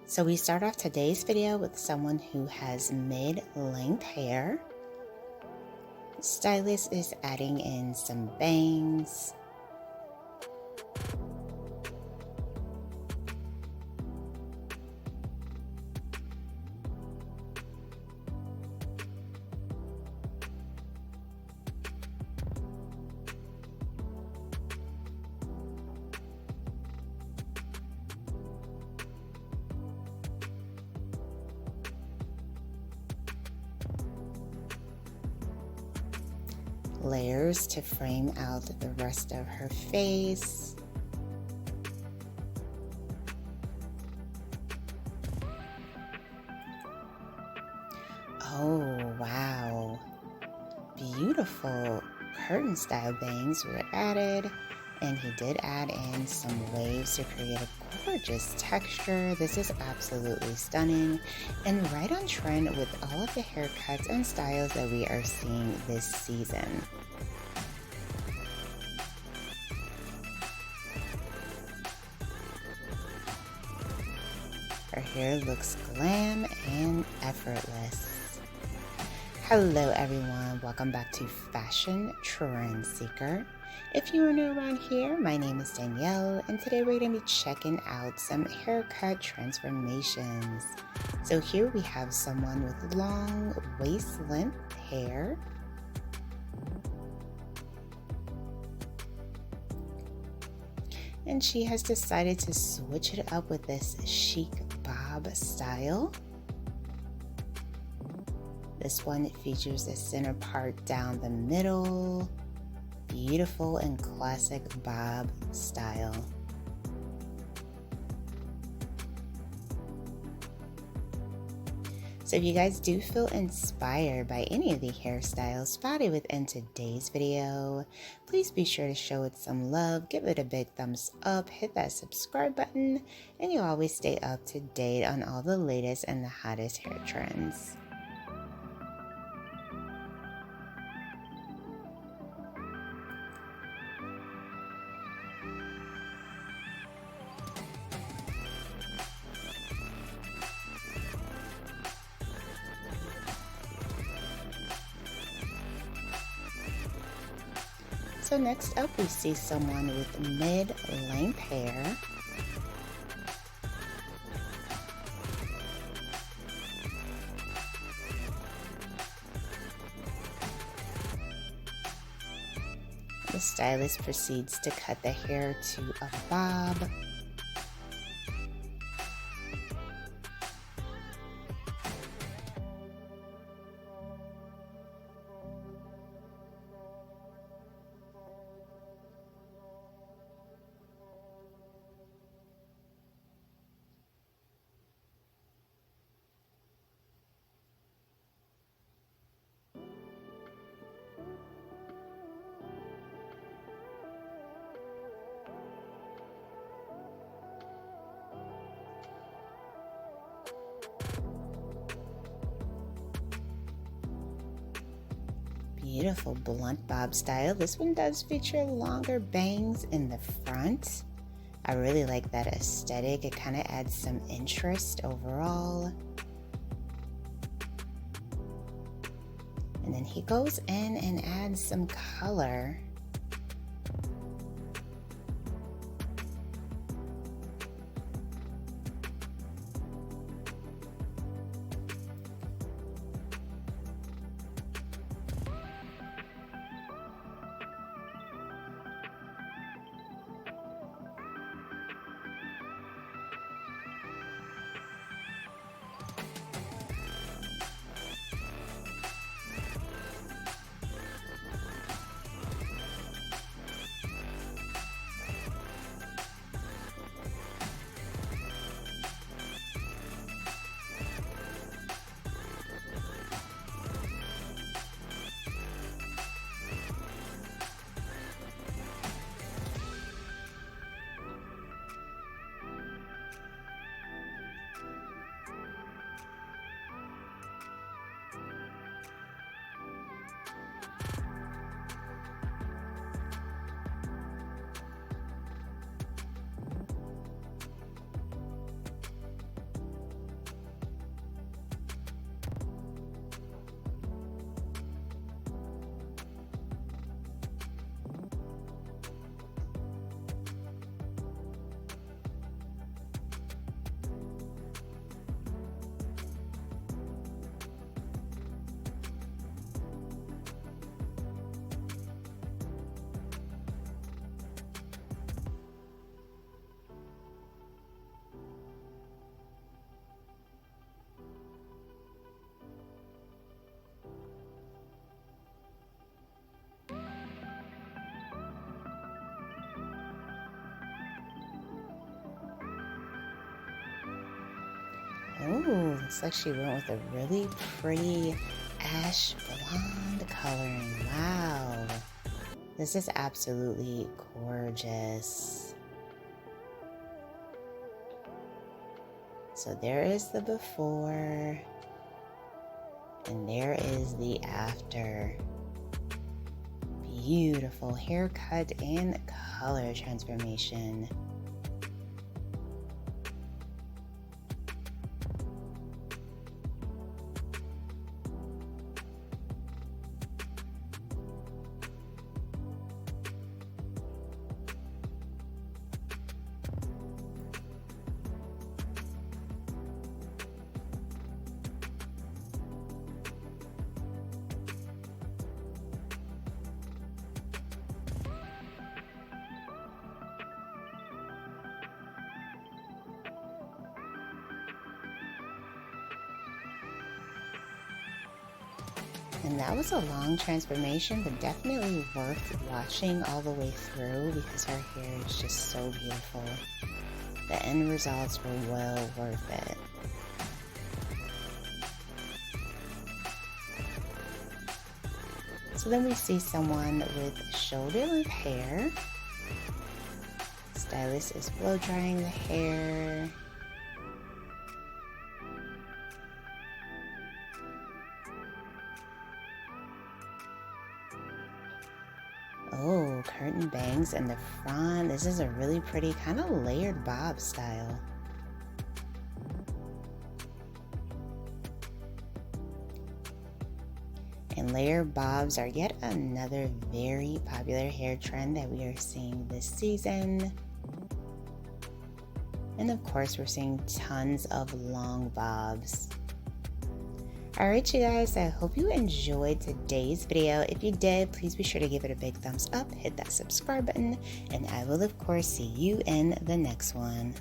So we start off today's video with someone who has mid-length hair. Stylist is adding in some bangs. Layers to frame out the rest of her face. Oh, wow. Beautiful curtain style bangs were added, and he did add in some waves to create a gorgeous texture. This is absolutely stunning and right on trend with all of the haircuts and styles that we are seeing this season. Her hair looks glam and effortless. Hello everyone, welcome back to Fashion Trend Seeker. If you are new around here, my name is Danielle, and today we're going to be checking out some haircut transformations. So here we have someone with long waist length hair. And she has decided to switch it up with this chic bob style. This one features a center part down the middle. Beautiful and classic bob style. So if you guys do feel inspired by any of the hairstyles spotted within today's video, please be sure to show it some love, give it a big thumbs up, hit that subscribe button, and you'll always stay up to date on all the latest and the hottest hair trends. So next up, we see someone with mid-length hair. The stylist proceeds to cut the hair to a bob. Beautiful blunt bob style. This one does feature longer bangs in the front. I really like that aesthetic. It kind of adds some interest overall. And then he goes in and adds some color. Oh, looks like she went with a really pretty ash blonde coloring. Wow. This is absolutely gorgeous. So there is the before, and there is the after. Beautiful haircut and color transformation. And that was a long transformation, but definitely worth watching all the way through because her hair is just so beautiful. The end results were well worth it. So then we see someone with shoulder-length hair. Stylist is blow drying the hair. Oh, curtain bangs in the front. This is a really pretty kind of layered bob style. And layered bobs are yet another very popular hair trend that we are seeing this season. And of course, we're seeing tons of long bobs. Alright you guys, I hope you enjoyed today's video. If you did, please be sure to give it a big thumbs up, hit that subscribe button, and I will of course see you in the next one.